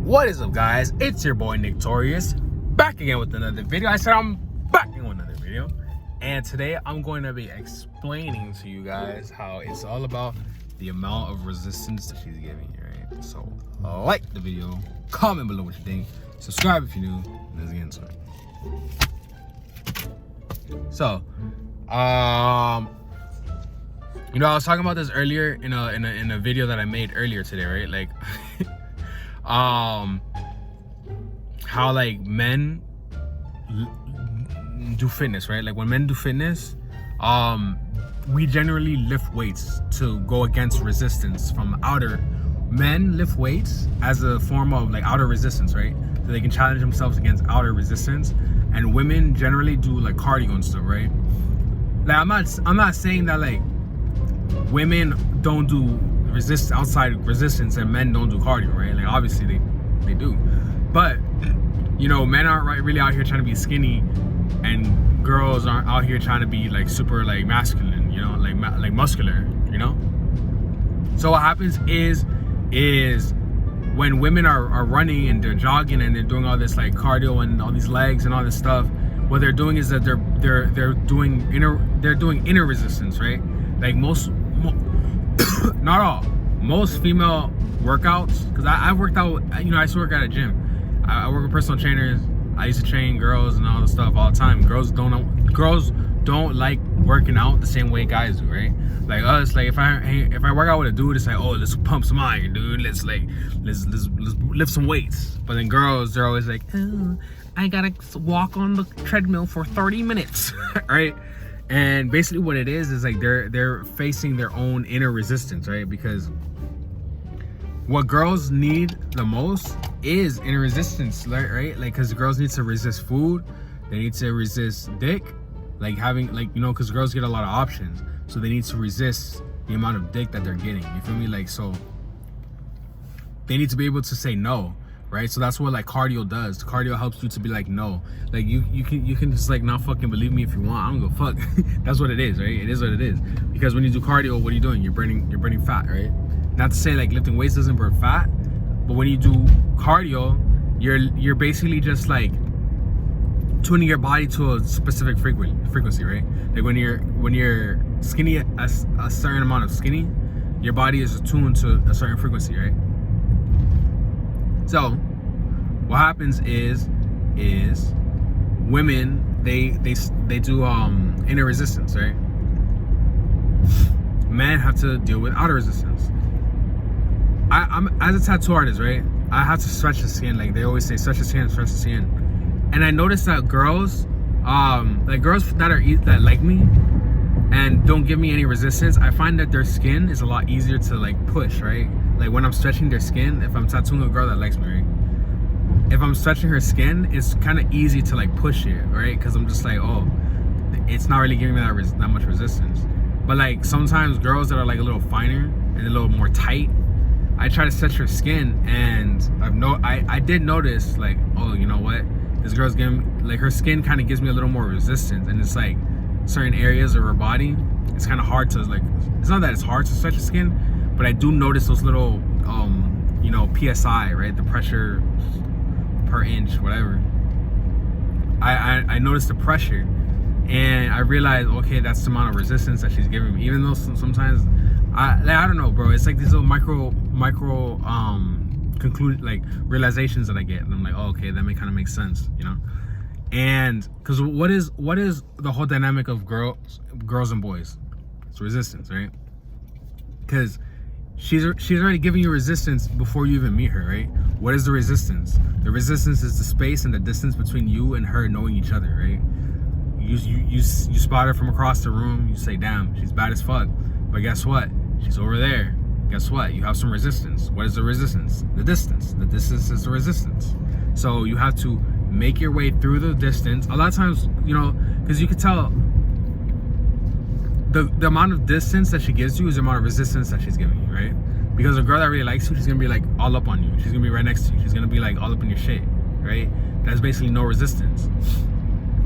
What is up, guys? It's your boy Nick Torius, back again with another video. I said I'm back again with another video, and today I'm going to be explaining to you guys how it's all about the amount of resistance that she's giving you, right? So like the video, comment below what you think, subscribe if you're new, and let's get into it. So you know, I was talking about this earlier in a video that I made earlier today, right? Like how like men do fitness, right? Like when men do fitness, we generally lift weights to go against resistance from outer. Men lift weights as a form of like outer resistance, right? So they can challenge themselves against outer resistance. And women generally do like cardio and stuff, right? Like I'm not saying that like women don't do outside resistance and men don't do cardio, right? Like obviously they do, but you know, men aren't really out here trying to be skinny, and girls aren't out here trying to be like super like masculine, you know, like muscular, you know. So what happens is when women are running and they're jogging and they're doing all this like cardio and all these legs and all this stuff, what they're doing is that they're doing inner resistance, right? Like not all, most female workouts, because I worked out, you know, I used to work at a gym. I work with personal trainers. I used to train girls and all this stuff all the time. Girls don't like working out the same way guys do, right? Like us, like if I work out with a dude, it's like, oh, let's pump some iron, dude. Let's lift some weights. But then girls, they're always like, oh, I gotta walk on the treadmill for 30 minutes, right? And basically what it is like they're facing their own inner resistance, right? Because what girls need the most is inner resistance, right? Like, because girls need to resist food, they need to resist dick, like having, like, you know, because girls get a lot of options, so they need to resist the amount of dick that they're getting, you feel me? Like, so they need to be able to say no, right? So that's what like cardio does. Cardio helps you to be like, no, like you can just like not fucking believe me if you want, I don't give a fuck. That's what it is, right? It is what it is. Because when you do cardio, what are you doing? You're burning fat, right? Not to say like lifting weights doesn't burn fat, but when you do cardio, you're basically just like tuning your body to a specific frequency, right? Like when you're skinny, a certain amount of skinny, your body is attuned to a certain frequency, right? So what happens is women they do inner resistance, right? Men have to deal with outer resistance. I'm as a tattoo artist, right? I have to stretch the skin. Like they always say, stretch the skin, stretch the skin. And I noticed that girls, like girls that like me and don't give me any resistance, I find that their skin is a lot easier to like push, right? Like when I'm stretching their skin, if I'm tattooing a girl that likes me, right? If I'm stretching her skin, it's kind of easy to like push it, right? Because I'm just like, oh, it's not really giving me that much resistance. But like sometimes girls that are like a little finer and a little more tight, I try to stretch her skin, and I did notice like, oh, you know what? This girl's giving, like, her skin kind of gives me a little more resistance, and it's like certain areas of her body, it's kind of hard to like, it's not that it's hard to stretch the skin, but I do notice those little, you know, PSI, right? The pressure per inch, whatever. I noticed the pressure, and I realized, okay, that's the amount of resistance that she's giving me. Even though sometimes, I don't know, bro. It's like these little micro conclude like realizations that I get, and I'm like, oh, okay, that kind of makes sense, you know. And because what is the whole dynamic of girls and boys? It's resistance, right? Because she's already giving you resistance before you even meet her, right? What is the resistance? The resistance is the space and the distance between you and her knowing each other, right? You spot her from across the room, you say, damn, she's bad as fuck, but guess what? She's over there. Guess what? You have some resistance. What is the resistance? The distance. The distance is the resistance. So you have to make your way through the distance. A lot of times, you know, because you can tell the amount of distance that she gives you is the amount of resistance that she's giving you, right? Because a girl that really likes you, she's gonna be like all up on you. She's gonna be right next to you. She's gonna be like all up in your shit, right? That's basically no resistance.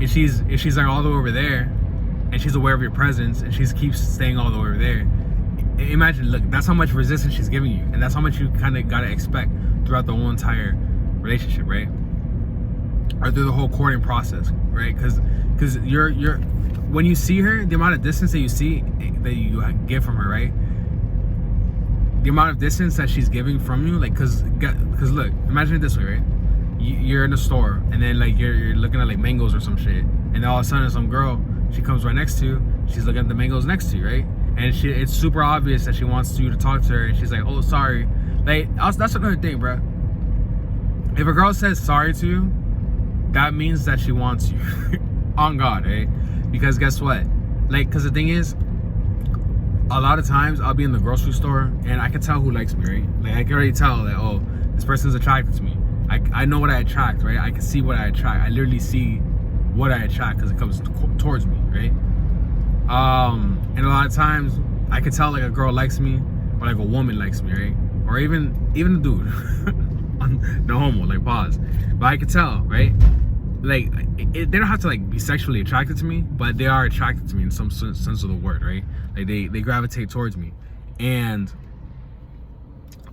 If she's like all the way over there, and she's aware of your presence, and she keeps staying all the way over there, imagine, look, that's how much resistance she's giving you, and that's how much you kind of gotta expect throughout the whole entire relationship, right? Or through the whole courting process, right? Because you're when you see her, the amount of distance that you get from her, right? The amount of distance that she's giving from you, like, cause look, imagine it this way, right? You're in the store, and then like you're looking at like mangoes or some shit, and then all of a sudden some girl, she comes right next to you, she's looking at the mangoes next to you, right? And it's super obvious that she wants you to talk to her, and she's like, oh, sorry. Like, that's another thing, bro. If a girl says sorry to you, that means that she wants you. On God, eh? Because guess what? Like, because the thing is, a lot of times I'll be in the grocery store and I can tell who likes me, right? Like, I can already tell that, oh, this person's attracted to me. I know what I attract, right? I can see what I attract. I literally see what I attract because it comes towards me, right? And a lot of times I can tell like a girl likes me or like a woman likes me, right? Or even a dude. No homo, like, pause. But I can tell, right? Like, they don't have to like be sexually attracted to me, but they are attracted to me in some sense of the word, right? Like they gravitate towards me. And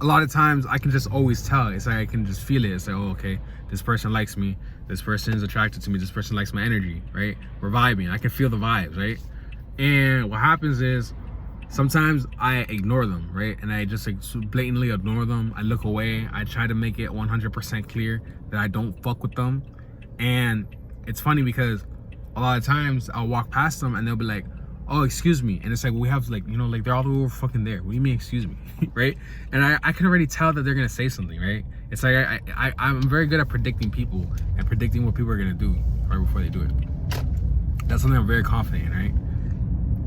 a lot of times I can just always tell. It's like I can just feel it. It's like, oh, okay, this person likes me, this person is attracted to me, this person likes my energy, right? We're vibing. I can feel the vibes, right? And what happens is sometimes I ignore them, right? And I just like blatantly ignore them. I look away. I try to make it 100% clear that I don't fuck with them. And it's funny because a lot of times I'll walk past them and they'll be like, oh, excuse me. And it's like, we have like, you know, like they're all over fucking there. What do you mean, excuse me? Right? And I can already tell that they're going to say something, right? It's like, I'm very good at predicting people and predicting what people are going to do right before they do it. That's something I'm very confident in, right?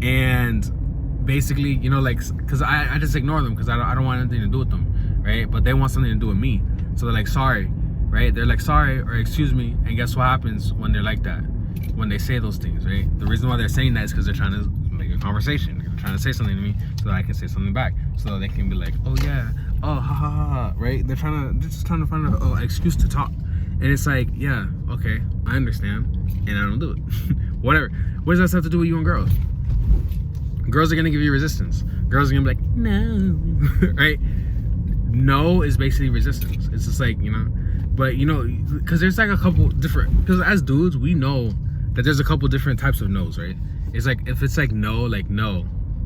And basically, you know, like, because I just ignore them because I don't want anything to do with them, right? But they want something to do with me. So they're like, sorry, right? They're like, sorry, or excuse me. And guess what happens when they're like that? When they say those things, right? The reason why they're saying that is because they're trying to make a conversation. They're trying to say something to me so that I can say something back. So they can be like, oh yeah, oh ha ha ha, right? They're just trying to find an excuse to talk. And it's like, yeah, okay, I understand. And I don't do it. Whatever. What does that have to do with you and girls? Girls are gonna give you resistance. Girls are gonna be like, no, right? No is basically resistance. It's just like, you know, but you know, because there's like a couple different, because as dudes, we know that there's a couple different types of no's, right? It's like, if it's like no,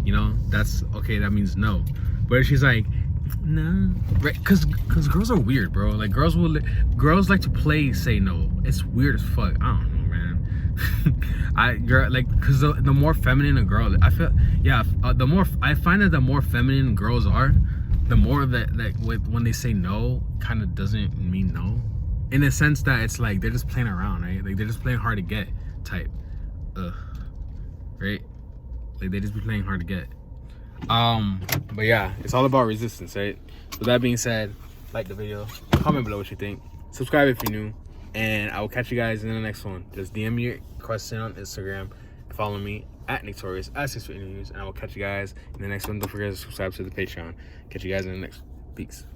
you know, that's okay, that means no. But if she's like, no, right? Because girls are weird, bro. Like, girls like to play say no. It's weird as fuck. I don't know, man. You're like, because the more feminine a girl, I feel, yeah, I find that the more feminine girls are, the more that when they say no, kind of doesn't mean no, in the sense that it's like they're just playing around, right? Like they're just playing hard to get type, right? Like they just be playing hard to get. But yeah, it's all about resistance, right? With that being said, like the video, comment below what you think, subscribe if you're new, and I will catch you guys in the next one. Just DM me your question on Instagram, follow me at Torius, at 6 for interviews, and I will catch you guys in the next one. Don't forget to subscribe to the Patreon. Catch you guys in the next. Peace.